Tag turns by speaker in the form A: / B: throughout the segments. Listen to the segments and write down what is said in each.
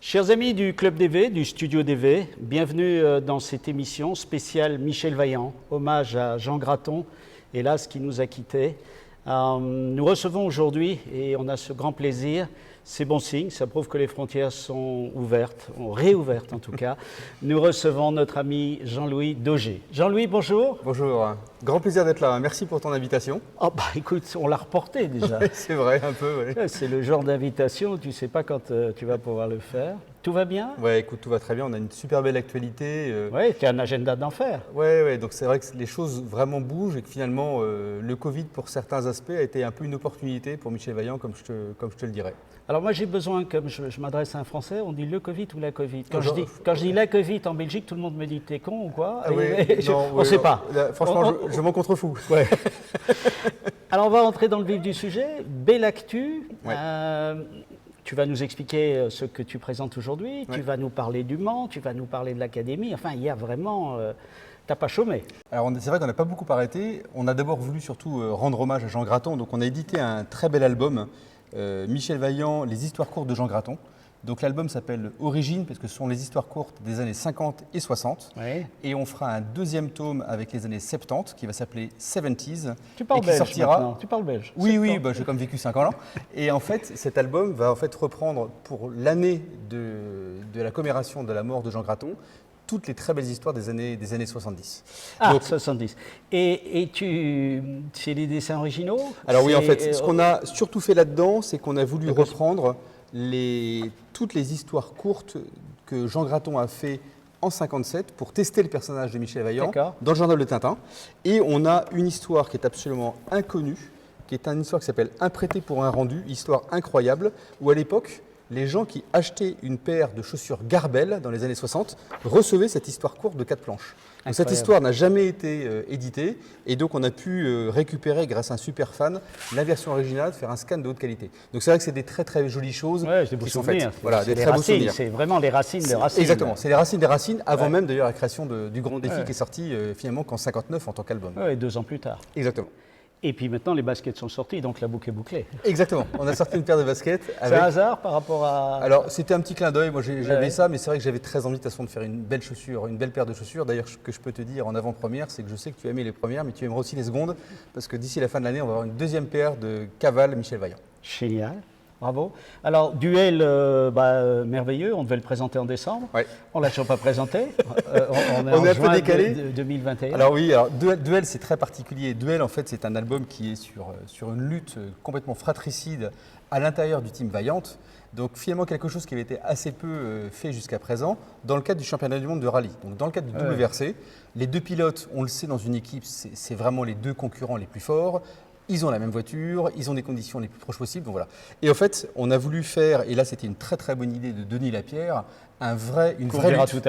A: Chers amis du Club DV, du Studio DV, bienvenue dans cette émission spéciale Michel Vaillant, hommage à Jean Graton, hélas qui nous a quittés. Nous recevons aujourd'hui, et on a ce grand plaisir, c'est bon signe, ça prouve que les frontières sont ouvertes, réouvertes en tout cas. Nous recevons notre ami Jean-Louis Daugé. Jean-Louis, bonjour.
B: Bonjour, grand plaisir d'être là, merci pour ton invitation.
A: Oh bah écoute, on l'a reporté déjà.
B: C'est vrai, un peu, oui.
A: C'est le genre d'invitation où tu ne sais pas quand tu vas pouvoir le faire. Tout va bien?
B: Ouais, écoute, tout va très bien, on a une super belle actualité.
A: Oui, tu as un agenda d'enfer.
B: Ouais, donc c'est vrai que les choses vraiment bougent et que finalement le Covid pour certains aspects a été un peu une opportunité pour Michel Vaillant, comme je te le dirais.
A: Alors moi j'ai besoin, comme je m'adresse à un Français, on dit le Covid ou la Covid. Quand je dis la Covid en Belgique, tout le monde me dit t'es con ou quoi? On ne sait pas.
B: Franchement, je m'en contrefous.
A: Ouais. Alors on va entrer dans le vif du sujet. Belle actu.
B: Ouais.
A: Tu vas nous expliquer ce que tu présentes aujourd'hui.
B: Ouais.
A: Tu vas nous parler du Mans, tu vas nous parler de l'académie. Enfin, il y a vraiment... T'as pas chômé.
B: Alors c'est vrai qu'on n'a pas beaucoup arrêté. On a d'abord voulu surtout rendre hommage à Jean Graton. Donc on a édité un très bel album, Michel Vaillant, les histoires courtes de Jean Graton. Donc l'album s'appelle Origine parce que ce sont les histoires courtes des années 50 et 60.
A: Ouais.
B: Et on fera un deuxième tome avec les années 70 qui va s'appeler 70s.
A: Tu parles
B: et qui
A: belge
B: sortira...
A: maintenant. Tu parles belge.
B: Oui, bah, j'ai comme vécu 5 ans là. Et en fait, cet album va en fait reprendre pour l'année de la commémoration de la mort de Jean Graton toutes les très belles histoires des années 70.
A: Ah,
B: Donc,
A: 70. Et c'est des dessins originaux?
B: alors oui, en fait, ce qu'on a surtout fait là-dedans, c'est qu'on a voulu reprendre toutes les histoires courtes que Jean Graton a fait en 57 pour tester le personnage de Michel Vaillant dans le journal de Tintin. Et on a une histoire qui est absolument inconnue, qui est une histoire qui s'appelle Un prêté pour un rendu, histoire incroyable, où à l'époque, les gens qui achetaient une paire de chaussures Garbel dans les années 60 recevaient cette histoire courte de 4 planches. Donc cette histoire n'a jamais été éditée et donc on a pu récupérer grâce à un super fan la version originale, faire un scan de haute qualité. Donc c'est vrai que c'est des très très jolies choses qui sont faites.
A: Voilà, des très beaux souvenirs. C'est vraiment les racines des racines.
B: Exactement, c'est les racines des racines avant même d'ailleurs la création du Grand Défi qui est sorti finalement qu'en 59 en tant qu'album.
A: Oui, 2 ans plus tard.
B: Exactement.
A: Et puis maintenant, les baskets sont sorties, donc la boucle est bouclée.
B: Exactement. On a sorti une paire de baskets.
A: C'est un hasard par rapport à...
B: Alors, c'était un petit clin d'œil. Moi, j'avais ça, mais c'est vrai que j'avais très envie de toute façon de faire une belle chaussure, une belle paire de chaussures. D'ailleurs, ce que je peux te dire en avant-première, c'est que je sais que tu as aimé les premières, mais tu aimeras aussi les secondes, parce que d'ici la fin de l'année, on va avoir une deuxième paire de Caval Michel Vaillant.
A: Génial. Bravo. Alors, duel merveilleux, on devait le présenter en décembre.
B: Ouais.
A: On ne l'a toujours pas présenté.
B: On est un peu décalé.
A: 2021.
B: Alors oui, Duel, c'est très particulier. Duel, en fait, c'est un album qui est sur une lutte complètement fratricide à l'intérieur du team Vaillante. Donc finalement quelque chose qui avait été assez peu fait jusqu'à présent dans le cadre du championnat du monde de rallye. Donc dans le cadre du WRC, les deux pilotes, on le sait dans une équipe, c'est vraiment les deux concurrents les plus forts. Ils ont la même voiture, ils ont des conditions les plus proches possibles, donc voilà. Et en fait, on a voulu faire, et là c'était une très très bonne idée de Denis Lapierre, une vraie lutte. Qu'on verra tout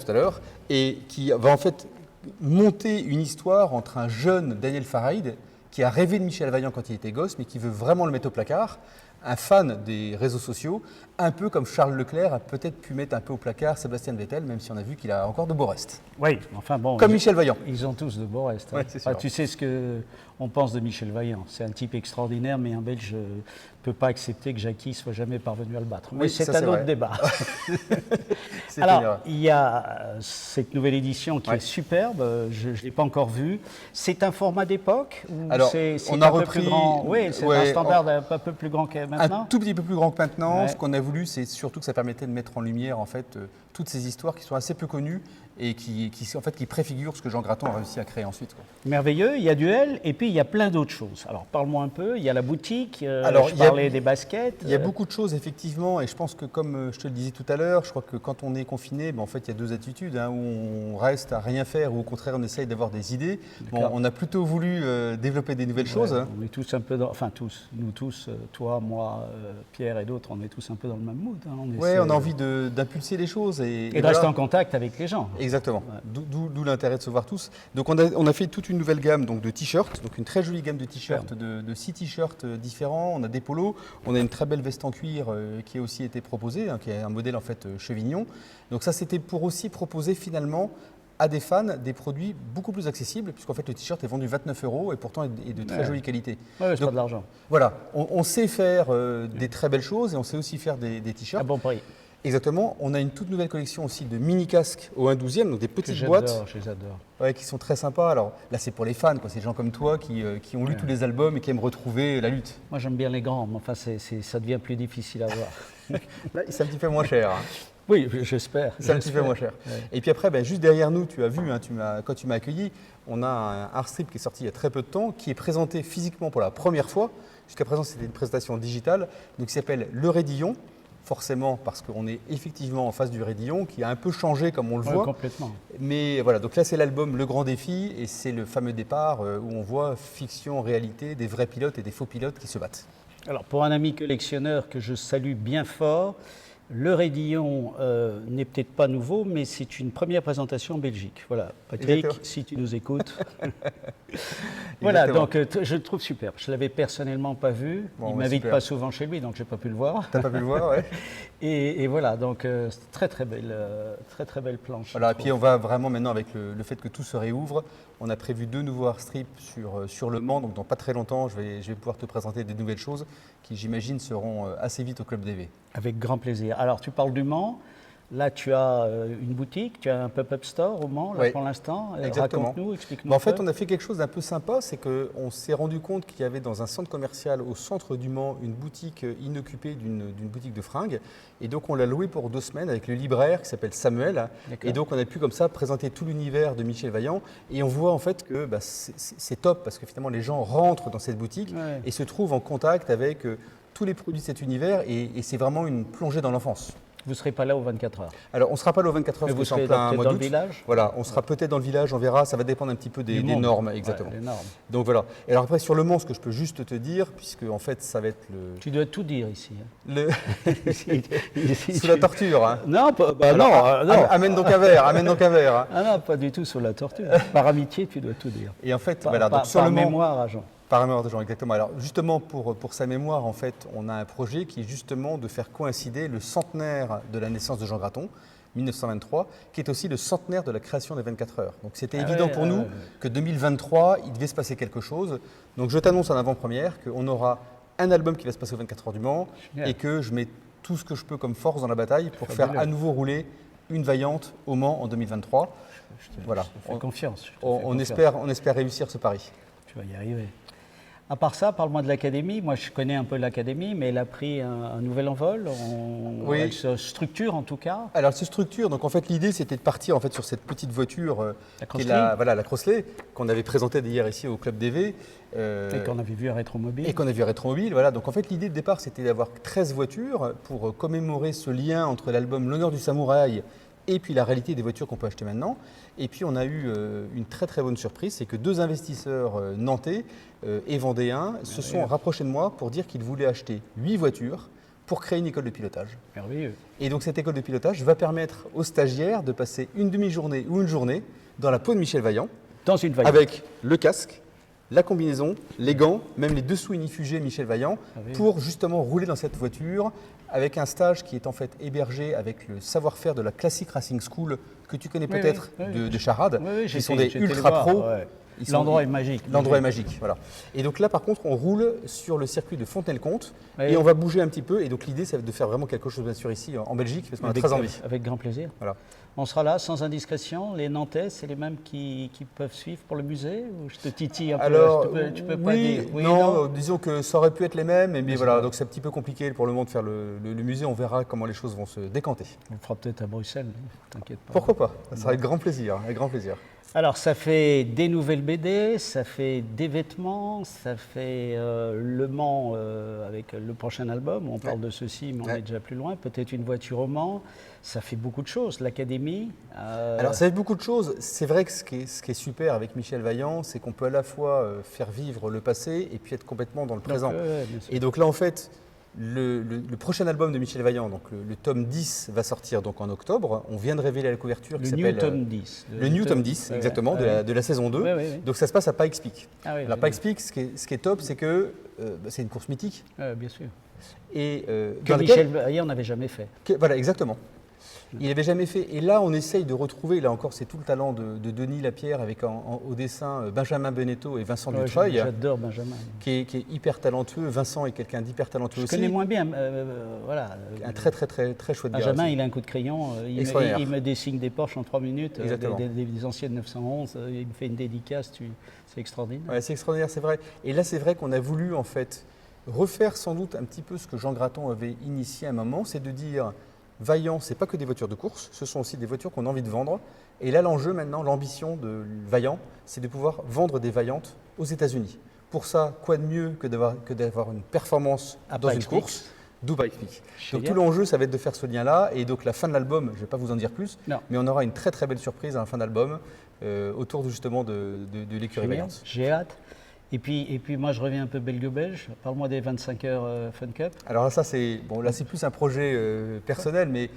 B: à l'heure, et qui va en fait monter une histoire entre un jeune Daniel Faraïd qui a rêvé de Michel Vaillant quand il était gosse, mais qui veut vraiment le mettre au placard, un fan des réseaux sociaux, un peu comme Charles Leclerc a peut-être pu mettre un peu au placard Sébastien Vettel, même si on a vu qu'il a encore de beaux restes.
A: Oui, enfin bon.
B: Comme Michel Vaillant.
A: Ils ont tous de beaux restes.
B: Ouais, c'est
A: tu sais ce qu'on pense de Michel Vaillant. C'est un type extraordinaire, mais un Belge ne peut pas accepter que Jackie soit jamais parvenu à le battre. Mais c'est un autre débat. Alors, il y a cette nouvelle édition qui est superbe. Je ne l'ai pas encore vue. C'est un format d'époque ou c'est un peu plus grand? Oui, c'est un standard un peu plus grand que maintenant.
B: Un tout petit peu plus grand que maintenant. Ce qu'on a voulu, c'est surtout que ça permettait de mettre en lumière en fait toutes ces histoires qui sont assez peu connues et qui préfigurent ce que Jean Graton a réussi à créer ensuite.
A: Merveilleux, il y a Duel et puis il y a plein d'autres choses. Alors parle-moi un peu, il y a la boutique, je parlais des baskets.
B: Il y a beaucoup de choses effectivement et je pense que comme je te le disais tout à l'heure, je crois que quand on est confiné, en fait il y a deux attitudes, où on reste à rien faire ou au contraire on essaye d'avoir des idées. Bon, on a plutôt voulu développer des nouvelles choses.
A: On est tous un peu nous tous, toi, moi, Pierre et d'autres, on est tous un peu dans le même mood.
B: Oui, on a envie d'impulser les choses. Et
A: de rester en contact avec les gens.
B: Exactement, d'où l'intérêt de se voir tous. Donc on a fait toute une nouvelle gamme de t-shirts, donc une très jolie gamme de t-shirts, de 6 t-shirts différents. On a des polos, on a une très belle veste en cuir qui a aussi été proposée, qui est un modèle en fait chevignon. Donc ça c'était pour aussi proposer finalement à des fans des produits beaucoup plus accessibles, puisqu'en fait le t-shirt est vendu 29 € et pourtant est de très jolie qualité.
A: Oui, c'est pas de l'argent.
B: Voilà, on sait faire des très belles choses et on sait aussi faire des t-shirts.
A: À bon prix.
B: Exactement. On a une toute nouvelle collection aussi de mini-casques au 1/12e, donc des petites
A: Je
B: boîtes
A: les adore.
B: ouais, qui sont très sympas. Alors là, c'est pour les fans, quoi. C'est des gens comme toi qui ont lu tous les albums et qui aiment retrouver la lutte.
A: Moi, j'aime bien les grands, mais enfin, ça devient plus difficile à voir.
B: Là, c'est un petit peu moins cher. Hein.
A: Oui, j'espère.
B: C'est un petit peu moins cher.
A: Ouais.
B: Et puis après, juste derrière nous, tu as vu, hein, quand tu m'as accueilli, on a un art strip qui est sorti il y a très peu de temps, qui est présenté physiquement pour la première fois. Jusqu'à présent, c'était une présentation digitale, donc qui s'appelle Le Raidillon. Forcément, parce qu'on est effectivement en face du Raidillon, qui a un peu changé comme on le voit.
A: Complètement.
B: Mais voilà, donc là c'est l'album Le Grand Défi, et c'est le fameux départ où on voit fiction, réalité, des vrais pilotes et des faux pilotes qui se battent.
A: Alors, pour un ami collectionneur que je salue bien fort, le Raidillon n'est peut-être pas nouveau, mais c'est une première présentation en Belgique. Voilà, Patrick,
B: Exactement.
A: si tu nous écoutes. Voilà, donc je le trouve superbe. Je ne l'avais personnellement pas vu.
B: Bon,
A: Il ne
B: ouais,
A: m'invite
B: super.
A: pas souvent chez lui, donc je n'ai pas pu le voir.
B: T'as pas pu le voir, ouais.
A: Et voilà, donc c'est très très belle planche.
B: Voilà,
A: je
B: et puis
A: trouve.
B: on va vraiment maintenant avec le fait que tout se réouvre. On a prévu 2 nouveaux art strips sur Le Mans, donc dans pas très longtemps, je vais pouvoir te présenter des nouvelles choses qui, j'imagine, seront assez vite au Club DV.
A: Avec grand plaisir. Alors, tu parles du Mans. Là, tu as une boutique, tu as un pop-up store au Mans, là,
B: Oui,
A: pour l'instant.
B: exactement.
A: Raconte-nous, explique-nous.
B: En fait, on a fait quelque chose d'un peu sympa, c'est qu'on s'est rendu compte qu'il y avait dans un centre commercial au centre du Mans une boutique inoccupée d'une boutique de fringues. Et donc, on l'a louée pour 2 semaines avec le libraire qui s'appelle Samuel.
A: D'accord.
B: Et donc, on a pu comme ça présenter tout l'univers de Michel Vaillant. Et on voit en fait que c'est top parce que finalement, les gens rentrent dans cette boutique
A: Ouais.
B: et se trouvent en contact avec tous les produits de cet univers. Et c'est vraiment une plongée dans l'enfance.
A: Vous ne serez pas là aux 24 heures.
B: Alors, on ne sera pas là aux 24 heures,
A: Mais
B: parce
A: vous
B: que c'est en
A: serez
B: plein
A: peut-être
B: mois
A: dans le
B: d'août.
A: village.
B: Voilà, on sera peut-être dans le village, on verra, ça va dépendre un petit peu des
A: monde.
B: normes, exactement.
A: Ouais, les normes.
B: Donc voilà. Et alors après, sur Le Mans, ce que je peux juste te dire, puisque en fait, ça va être
A: Tu dois tout dire ici. Hein. Ici,
B: sous la torture. Hein.
A: Non, bah
B: Alors,
A: non.
B: Amène donc un verre, amène donc un verre. Hein.
A: Ah non, pas du tout sur la torture. Par amitié, tu dois tout dire.
B: Et en fait,
A: Par,
B: voilà,
A: par-
B: donc sur
A: par
B: Le Mans,
A: mémoire à Jean.
B: par mémoire de Jean, exactement. Alors justement, pour sa mémoire, en fait, on a un projet qui est justement de faire coïncider le centenaire de la naissance de Jean Graton, 1923, qui est aussi le centenaire de la création des 24 heures. Donc c'était évident pour nous que 2023, il devait se passer quelque chose. Donc je t'annonce en avant-première qu'on aura un album qui va se passer aux 24 heures du Mans
A: Génial.
B: et que je mets tout ce que je peux comme force dans la bataille pour
A: Fabuleux.
B: faire à nouveau rouler une Vaillante au Mans en 2023. Voilà.
A: Je te fais confiance. je te fais
B: On
A: confiance.
B: on espère réussir ce pari.
A: Tu vas y arriver. À part ça, parle-moi de l'académie. Moi, je connais un peu l'académie, mais elle a pris un nouvel envol.
B: Oui.
A: Elle se structure en tout cas.
B: Alors, elle se structure. Donc, en fait, l'idée, c'était de partir en fait, sur cette petite voiture
A: La
B: qui est
A: Crossley.
B: voilà, la Crossley, qu'on avait présentée hier ici au Club DV.
A: Et qu'on avait vu à Rétromobile.
B: Et qu'on a vu à Rétromobile. Voilà. Donc, en fait, l'idée de départ, c'était d'avoir 13 voitures pour commémorer ce lien entre l'album L'honneur du samouraï et puis la réalité des voitures qu'on peut acheter maintenant. Et puis, on a eu une très, très bonne surprise. C'est que 2 investisseurs nantais et vendéens se sont rapprochés de moi pour dire qu'ils voulaient acheter 8 voitures pour créer une école de pilotage.
A: Merveilleux.
B: Et donc cette école de pilotage va permettre aux stagiaires de passer une demi-journée ou une journée dans la peau de Michel Vaillant,
A: Dans une Vaillante.
B: avec le casque, la combinaison, les gants, même les dessous inifugés Michel Vaillant,
A: oui.
B: pour justement rouler dans cette voiture avec un stage qui est en fait hébergé avec le savoir-faire de la Classic Racing School que tu connais
A: Oui,
B: peut-être
A: oui, oui.
B: de Charade,
A: Oui, oui,
B: qui
A: j'ai
B: sont
A: été-
B: des
A: j'ai été les
B: ultra
A: voir,
B: pros.
A: ouais.
B: Ils sont-
A: L'endroit est magique.
B: L'endroit est magique, voilà. Et donc là, par contre, on roule sur le circuit de Fontenay-le-Comte
A: Oui.
B: et on va bouger un petit peu. Et donc l'idée, c'est de faire vraiment quelque chose, bien sûr, ici en Belgique, parce qu'on a
A: Avec,
B: très envie.
A: avec grand plaisir.
B: Voilà.
A: On sera là sans indiscrétion. Les Nantais, c'est les mêmes qui peuvent suivre pour le musée ou je te titille un peu
B: Alors,
A: tu peux pas
B: oui,
A: dire. Oui,
B: non, disons que ça aurait pu être les mêmes, mais
A: Mais
B: voilà,
A: c'est
B: donc c'est un petit peu compliqué pour le moment de faire le musée. On verra comment les choses vont se décanter.
A: On le fera peut-être à Bruxelles, t'inquiète pas.
B: Pourquoi pas? Ça sera avec grand plaisir, avec grand plaisir.
A: Alors, ça fait des nouvelles BD, ça fait des vêtements, ça fait Le Mans avec le prochain album. On parle de ceci, mais on
B: Ouais.
A: est déjà plus loin. Peut-être une voiture au Mans. Ça fait beaucoup de choses. L'Académie.
B: Alors, ça fait beaucoup de choses. C'est vrai que ce qui est super avec Michel Vaillant, c'est qu'on peut à la fois faire vivre le passé et puis être complètement dans le présent.
A: bien sûr.
B: Et donc là, en fait, le prochain album de Michel Vaillant, donc le tome 10, va sortir donc en octobre. On vient de révéler la couverture
A: Le
B: qui
A: New
B: s'appelle
A: Tome 10.
B: le New Tome 10,
A: ouais,
B: exactement,
A: ouais,
B: de la saison 2.
A: ouais, ouais.
B: Donc ça se passe à Pikes Peak.
A: Ah oui,
B: Alors Pikes Peak, ce qui est top, c'est que c'est une course mythique.
A: bien sûr.
B: Et
A: Que
B: dans
A: Michel
B: laquelle-
A: Vaillant n'avait jamais fait.
B: voilà, exactement. Il n'avait jamais fait. Et là, on essaye de retrouver, là encore, c'est tout le talent de Denis Lapierre avec au dessin Benjamin Benetto et Vincent Dutreuil.
A: J'adore Benjamin.
B: Qui est hyper talentueux. Vincent est quelqu'un d'hyper talentueux aussi.
A: Je connais moins bien. Voilà.
B: Un très chouette gars.
A: Benjamin, il a un coup de crayon. Il me dessine des Porsche en 3 minutes. Des anciennes 911. Il me fait une dédicace. C'est extraordinaire.
B: Ouais, c'est extraordinaire, c'est vrai. Et là, c'est vrai qu'on a voulu, en fait, refaire sans doute un petit peu ce que Jean Graton avait initié à un moment, c'est de dire Vaillant, c'est pas que des voitures de course, ce sont aussi des voitures qu'on a envie de vendre. Et là, l'enjeu maintenant, l'ambition de Vaillant, c'est de pouvoir vendre des Vaillantes aux États-Unis. Pour ça, quoi de mieux que d'avoir une performance dans une course, d'où Bike Peak. Donc tout l'enjeu, ça va être de faire ce lien-là. Et donc la fin de l'album, je ne vais pas vous en dire plus, mais on aura une très très belle surprise à la fin d'album autour justement de l'écurie Vaillante.
A: J'ai hâte. Et puis moi, je reviens un peu belgo-belge. Parle-moi des 25 heures Fun Cup.
B: Alors ça, c'est plus un projet personnel, mais,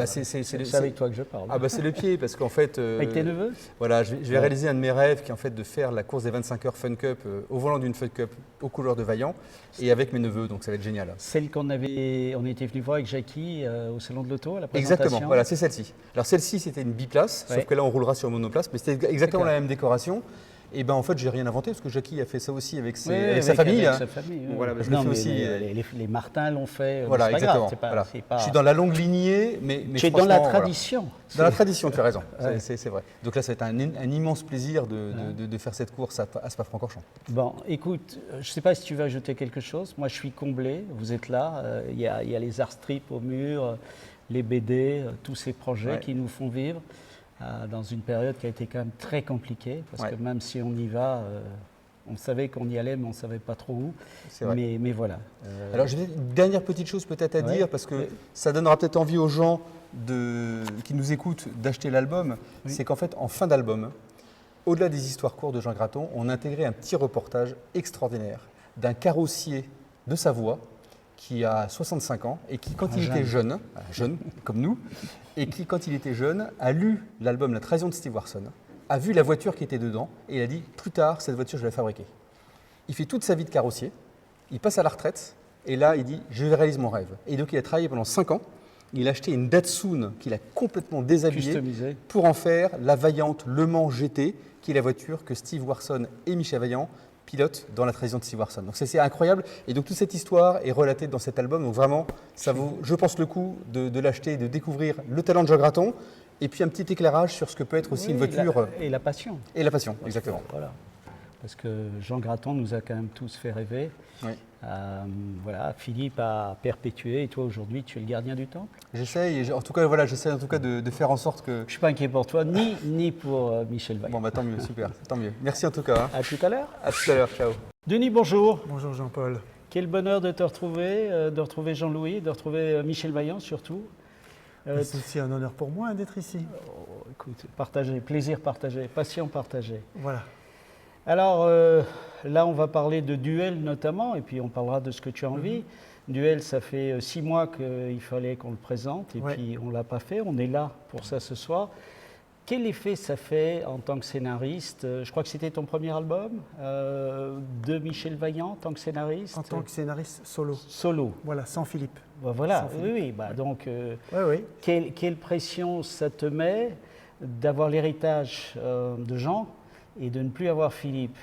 A: c'est avec toi que je parle.
B: Ah bah c'est le pied, parce qu'en fait...
A: avec tes neveux.
B: Voilà, je vais réaliser un de mes rêves, qui est en fait de faire la course des 25 heures Fun Cup au volant d'une Fun Cup aux couleurs de Vaillant, et avec mes neveux, donc ça va être génial.
A: Celle on était venu voir avec Jackie au Salon de l'Auto, à la présentation.
B: Exactement, voilà, c'est celle-ci. Alors celle-ci, c'était une biplace, sauf que là, on roulera sur monoplace, mais c'était exactement la même décoration. Et ben en fait, j'ai rien inventé parce que Jackie a fait ça aussi avec sa famille.
A: Avec sa famille.
B: Voilà, je le fais aussi.
A: Les Martins l'ont fait.
B: Voilà, exactement. Je suis dans la longue lignée, mais
A: tu es dans la tradition.
B: Dans la tradition, tu as raison. C'est vrai. Donc là, ça va être un immense plaisir de faire cette course à Spa-Francorchamps.
A: Bon, écoute, je ne sais pas si tu veux ajouter quelque chose. Moi, je suis comblé. Vous êtes là. Il y a les art strips au mur, les BD, tous ces projets qui nous font vivre. Dans une période qui a été quand même très compliquée, parce que même si on y va, on savait qu'on y allait, mais on ne savait pas trop où. Mais voilà.
B: Alors, j'ai une dernière petite chose peut-être à dire, parce que ça donnera peut-être envie aux gens qui nous écoutent d'acheter l'album. C'est qu'en fait, en fin d'album, au-delà des histoires courtes de Jean Graton, on a intégré un petit reportage extraordinaire d'un carrossier de Savoie qui a 65 ans et qui, quand il était jeune comme nous, et qui, quand il était jeune, a lu l'album La Trahison de Steve Warson, a vu la voiture qui était dedans et il a dit « Plus tard, cette voiture, je vais la fabriquer ». Il fait toute sa vie de carrossier, il passe à la retraite et là, il dit « Je réalise mon rêve ». Et donc, il a travaillé pendant 5 ans. Il a acheté une Datsun qu'il a complètement déshabillée pour en faire la Vaillante Le Mans GT, qui est la voiture que Steve Warson et Michel Vaillant pilote dans La Trahison de Steve Warson. Donc c'est incroyable. Et donc toute cette histoire est relatée dans cet album. Donc vraiment, ça vaut, je pense, le coup de l'acheter et de découvrir le talent de Jean Graton. Et puis un petit éclairage sur ce que peut être aussi une voiture.
A: Et la passion.
B: Et la passion, exactement.
A: Voilà. Parce que Jean Graton nous a quand même tous fait rêver.
B: Oui.
A: Voilà, Philippe a perpétué et toi aujourd'hui tu es le gardien du temple.
B: J'essaye, en tout cas voilà, j'essaie en tout cas de faire en sorte que.
A: Je suis pas inquiet pour toi ni pour Michel Vaillant.
B: Bon bah tant mieux, super, tant mieux. Merci en tout cas.
A: À tout à l'heure.
B: À tout à l'heure, ciao.
A: Denis, bonjour.
C: Bonjour Jean-Paul.
A: Quel bonheur de te retrouver, de retrouver Jean-Louis, de retrouver Michel Vaillant surtout.
C: C'est aussi un honneur pour moi d'être ici.
A: Écoute, partagé, plaisir partagé, passion partagée.
C: Voilà.
A: Alors là, on va parler de duel notamment, et puis on parlera de ce que tu as envie. Duel, ça fait 6 mois qu'il fallait qu'on le présente, et puis on ne l'a pas fait. On est là pour ça ce soir. Quel effet ça fait en tant que scénariste? Je crois que c'était ton premier album de Michel Vaillant en tant que scénariste.
C: En tant que scénariste solo.
A: Solo.
C: Voilà, sans Philippe.
A: Voilà,
C: sans Philippe.
A: oui. Bah, donc,
C: oui.
A: Quelle pression ça te met d'avoir l'héritage de Jean et de ne plus avoir Philippe?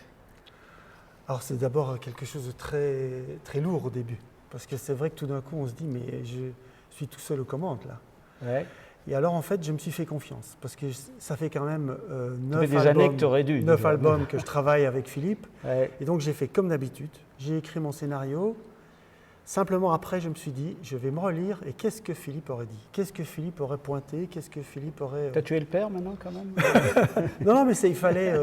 C: Alors c'est d'abord quelque chose de très, très lourd au début. Parce que c'est vrai que tout d'un coup on se dit mais je suis tout seul aux commandes là.
A: Ouais.
C: Et alors en fait je me suis fait confiance. Parce que ça fait quand même
A: 9
C: albums que je travaille avec Philippe.
A: Ouais.
C: Et donc j'ai fait comme d'habitude. J'ai écrit mon scénario. Simplement après, je me suis dit, je vais me relire et qu'est-ce que Philippe aurait dit? Qu'est-ce que Philippe aurait pointé? Qu'est-ce que Philippe aurait…
A: T'as tué le père maintenant quand même?
C: Non, mais il fallait…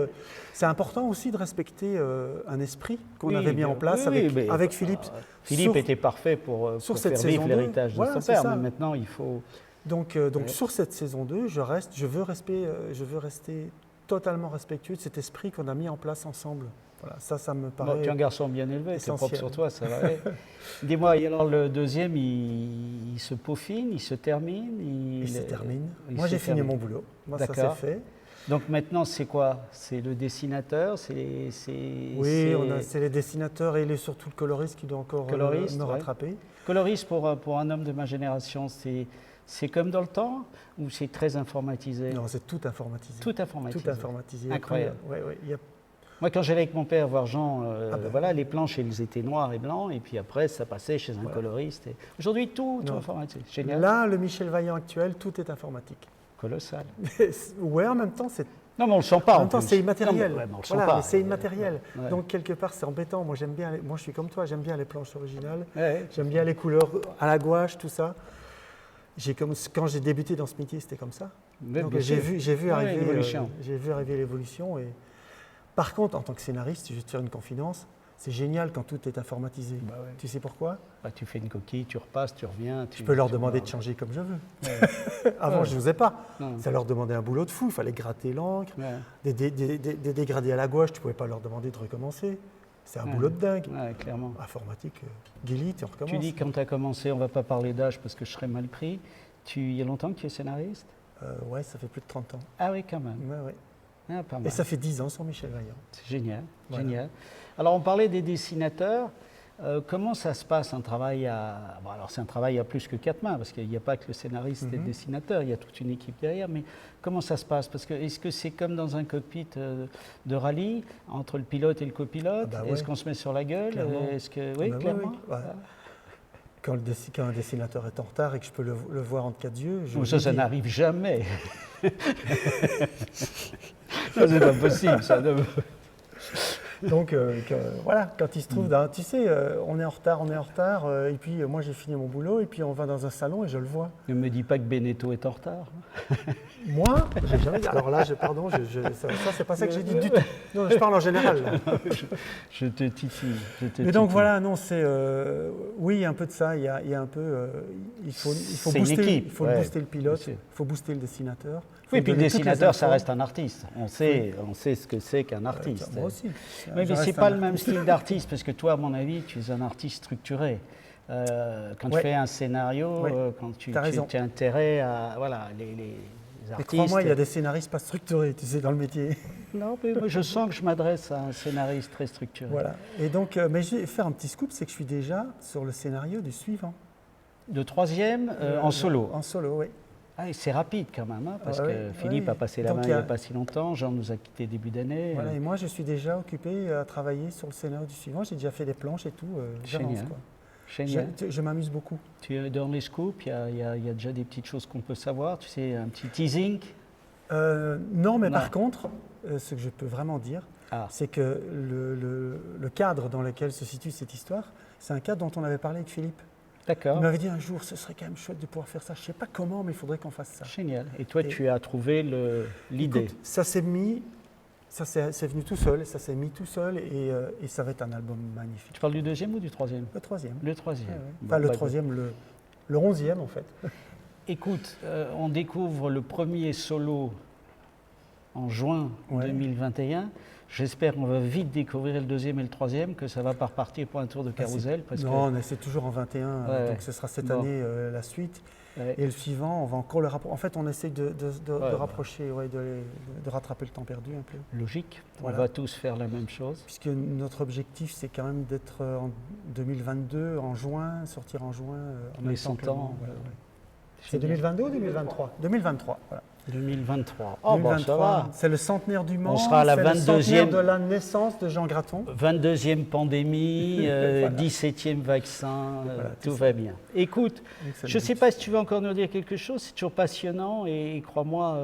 C: c'est important aussi de respecter un esprit qu'on avait mis en place avec Philippe.
A: Philippe était parfait pour faire vivre l'héritage de son père, mais maintenant il faut…
C: Donc sur cette saison 2, je veux rester totalement respectueux de cet esprit qu'on a mis en place ensemble. Voilà, ça me paraît.
A: Bon, tu es un garçon bien élevé, c'est propre sur toi, ça va. Dis-moi, alors le deuxième, il se peaufine, il se termine
C: Il se termine. Moi, j'ai fini mon boulot. Moi, ça c'est fait.
A: Donc maintenant, c'est quoi? C'est le dessinateur? C'est
C: les dessinateurs et surtout le coloriste qui doit encore me rattraper.
A: Coloriste, pour un homme de ma génération, c'est comme dans le temps ou c'est très informatisé?
C: Non, c'est tout informatisé.
A: Tout informatisé.
C: Tout informatisé.
A: Incroyable.
C: Ouais, ouais, il y a-
A: Moi, quand j'allais avec mon père voir Jean,
C: ben.
A: voilà, les planches, elles étaient noires et blancs, et puis après, ça passait chez un coloriste. Aujourd'hui, tout
C: Non.
A: informatisé. Génial.
C: Là, le Michel Vaillant actuel, tout est informatique.
A: Colossal.
C: Ouais, en même temps, c'est
A: Non, mais on le sent pas.
C: en même temps,
A: plus.
C: c'est immatériel.
A: Non, mais ouais, mais on le sent
C: Voilà,
A: pas.
C: mais c'est immatériel.
A: Ouais.
C: Donc, quelque part, c'est embêtant. Moi, j'aime bien. Moi, je suis comme toi, j'aime bien les planches originales.
A: Ouais.
C: J'aime bien les couleurs à la gouache, tout ça. Quand j'ai débuté dans ce métier, c'était comme ça.
A: Mais
C: Donc,
A: bien
C: j'ai
A: sûr.
C: vu
A: Ouais,
C: arriver
A: l'évolution.
C: j'ai vu arriver l'évolution. Et par contre, en tant que scénariste, je vais te faire une confidence. C'est génial quand tout est informatisé.
A: Bah ouais.
C: Tu sais pourquoi?
A: Bah, tu fais une coquille, tu repasses, tu reviens.
C: Je peux leur
A: tu
C: demander
A: vois.
C: de changer comme je veux.
A: Ouais.
C: Avant,
A: Ouais.
C: je n'osais pas.
A: Non.
C: Ça leur demandait un boulot de fou. Il fallait gratter l'encre.
A: Ouais.
C: Des dégradés à la gouache, tu ne pouvais pas leur demander de recommencer. C'est un
A: Ouais.
C: boulot de dingue.
A: Ouais, clairement.
C: Informatique, guélite, et on recommence.
A: Tu dis quand tu as commencé, on ne va pas parler d'âge parce que je serais mal pris. Il y a longtemps que tu es scénariste?
C: Ouais, ça fait plus de 30 ans.
A: Ah oui, quand même.
C: Ouais, ouais.
A: Ah, pas mal.
C: Et ça fait 10 ans sur Michel Vaillant.
A: C'est génial,
C: Voilà.
A: génial. Alors on parlait des dessinateurs. Comment ça se passe un travail à... Bon, alors c'est un travail à plus que 4 mains, parce qu'il n'y a pas que le scénariste et le dessinateur, il y a toute une équipe derrière, mais comment ça se passe? Parce que est-ce que c'est comme dans un cockpit de rallye, entre le pilote et le copilote?
C: Ah bah ouais.
A: Est-ce qu'on se met sur la gueule?
C: Clairement.
A: Est-ce que... Oui,
C: Bah oui,
A: clairement.
C: oui. Ouais. Quand un dessinateur est en retard et que je peux le voir entre quatre yeux, je
A: Ou
C: lui
A: ça
C: dis-
A: n'arrive jamais. Ça, c'est pas possible, ça.
C: Donc voilà, quand il se trouve, tu sais, on est en retard, et puis moi j'ai fini mon boulot, et puis on va dans un salon et je le vois.
A: Ne me dis pas que Beneteau est en retard.
C: Moi, j'ai jamais dit. Alors là, ça c'est pas ça que j'ai dit du tout. Non, je parle en général. Là.
A: Je te titille.
C: Mais donc voilà, non, c'est oui, il y a un peu de ça. Il y a un peu, il faut
A: C'est une
C: booster,
A: équipe,
C: il faut
A: ouais,
C: booster le pilote,
A: bien sûr.
C: il faut booster le dessinateur. faut
A: Oui,
C: lui
A: puis le
C: donner toutes les
A: dessinateur, ça
C: infos.
A: reste un artiste. On sait ce que c'est qu'un artiste.
C: Moi aussi.
A: Oui,
C: Je
A: mais
C: reste
A: c'est
C: un
A: pas le même
C: artiste.
A: style d'artiste, parce que toi, à mon avis, tu es un artiste structuré. Quand tu
C: Ouais.
A: fais un scénario,
C: Ouais.
A: quand tu
C: T'as raison.
A: as intérêt à voilà, les
C: Mais
A: artistes.
C: crois-moi, il y a des scénaristes pas structurés, tu sais, dans le métier.
A: Non, mais moi, je sens que je m'adresse à un scénariste très structuré.
C: Voilà. Et donc, mais je vais faire un petit scoop, c'est que je suis déjà sur le scénario du suivant.
A: De troisième, en solo.
C: En solo, oui.
A: Ah, et c'est rapide quand même, hein, parce
C: Ah
A: que
C: ouais,
A: Philippe
C: ouais.
A: a passé la
C: Donc,
A: main
C: il
A: il
C: y
A: n'y
C: a-
A: a pas si longtemps. Jean nous a quittés début d'année.
C: Voilà, et moi, je suis déjà occupé à travailler sur le scénario du suivant. J'ai déjà fait des planches et tout. J'avance,
A: Génial.
C: quoi.
A: Génial.
C: Je m'amuse beaucoup.
A: Tu es dans les scoops, il y a déjà des petites choses qu'on peut savoir. Tu sais, un petit teasing.
C: Non, mais
A: Non.
C: par contre, ce que je peux vraiment dire,
A: Ah,
C: c'est que le cadre dans lequel se situe cette histoire, c'est un cadre dont on avait parlé avec Philippe. Il
A: d'accord.
C: m'avait dit un jour, ce serait quand même chouette de pouvoir faire ça. Je ne sais pas comment, mais il faudrait qu'on fasse ça.
A: Génial. Et toi,
C: Et-
A: tu as trouvé l'idée.
C: Écoute, ça s'est mis, c'est venu tout seul, ça s'est mis tout seul et ça va être un album magnifique.
A: Tu parles du deuxième ou du troisième?
C: Le troisième.
A: Le troisième.
C: Ouais, ouais.
A: Bon,
C: Enfin, le
A: bah,
C: troisième, le 11e en fait.
A: Écoute, on découvre le premier solo en juin
C: Ouais.
A: 2021. J'espère qu'on va vite découvrir le deuxième et le troisième, que ça va pas repartir pour un tour de carrousel. Parce
C: Non, mais c'est toujours en 21,
A: Ouais,
C: donc ce sera cette
A: Bon.
C: année la suite.
A: que, ouais,
C: Et le suivant, on va encore le rapprocher. En fait, on essaye de
A: Ouais,
C: rapprocher, ouais, de rattraper le temps perdu un peu.
A: logique,
C: Voilà.
A: on va tous faire la même chose.
C: Puisque notre objectif, c'est quand même d'être en 2022, en juin, sortir en juin. En
A: Les
C: même temps
A: 100
C: que le
A: ans,
C: monde, voilà, ouais. C'est
A: Génial.
C: 2022 ou 2023 2023, voilà.
A: 2023. Oh, bon, ça
C: 2023,
A: va.
C: c'est le centenaire du Mans,
A: sera à la
C: c'est le centenaire
A: 22e.
C: de la naissance de Jean Graton.
A: 22e pandémie, 17e vaccin,
C: Voilà,
A: tout
C: c'est
A: va bien. Écoute,
C: Donc, c'est
A: je
C: le
A: ne sais
C: but.
A: pas si tu veux encore nous dire quelque chose, c'est toujours passionnant et crois-moi,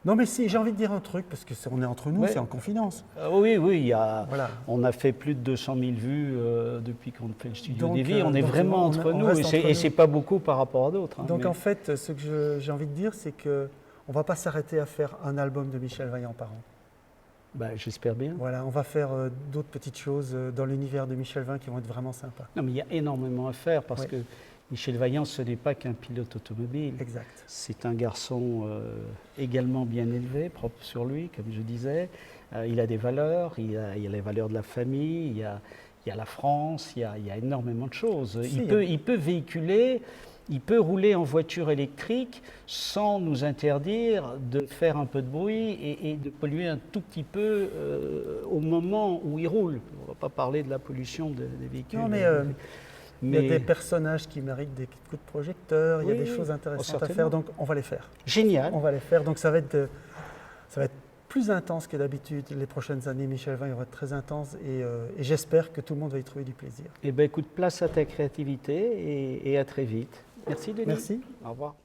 C: Non, mais si, j'ai envie de dire un truc, parce qu'on est entre nous,
A: Ouais.
C: c'est en confidence.
A: oui, il y a,
C: Voilà.
A: on a fait plus de 200 000 vues depuis qu'on fait le studio
C: Donc,
A: des vies, on est
C: donc,
A: vraiment
C: on
A: entre nous
C: reste
A: et
C: entre nous.
A: c'est pas beaucoup par rapport à d'autres. hein,
C: Donc
A: mais-
C: en fait, ce que j'ai envie de dire, c'est qu'on ne va pas s'arrêter à faire un album de Michel Vaillant par an.
A: bah, j'espère bien.
C: Voilà, on va faire d'autres petites choses dans l'univers de Michel Vaillant qui vont être vraiment sympas.
A: Non, mais il y a énormément à faire parce
C: Ouais.
A: que Michel Vaillant, ce n'est pas qu'un pilote automobile.
C: Exact.
A: C'est un garçon également bien élevé, propre sur lui, comme je disais. Il a des valeurs, il y a les valeurs de la famille, il y a la France, il y a énormément de choses.
C: Si,
A: Il peut véhiculer, il peut rouler en voiture électrique sans nous interdire de faire un peu de bruit et de polluer un tout petit peu au moment où il roule. On ne va pas parler de la pollution des véhicules.
C: Non, mais Il y a des personnages qui méritent des coups de projecteur, il y a
A: Oui,
C: des choses
A: oui.
C: intéressantes
A: Oh,
C: à faire, donc on va les faire.
A: Génial.
C: On va les faire, donc ça va être plus intense que d'habitude. Les prochaines années, Michel Vaillant va être très intense et j'espère que tout le monde va y trouver du plaisir.
A: Eh bien, écoute, place à ta créativité et à très vite. Merci, Denis.
C: Merci.
A: Au revoir.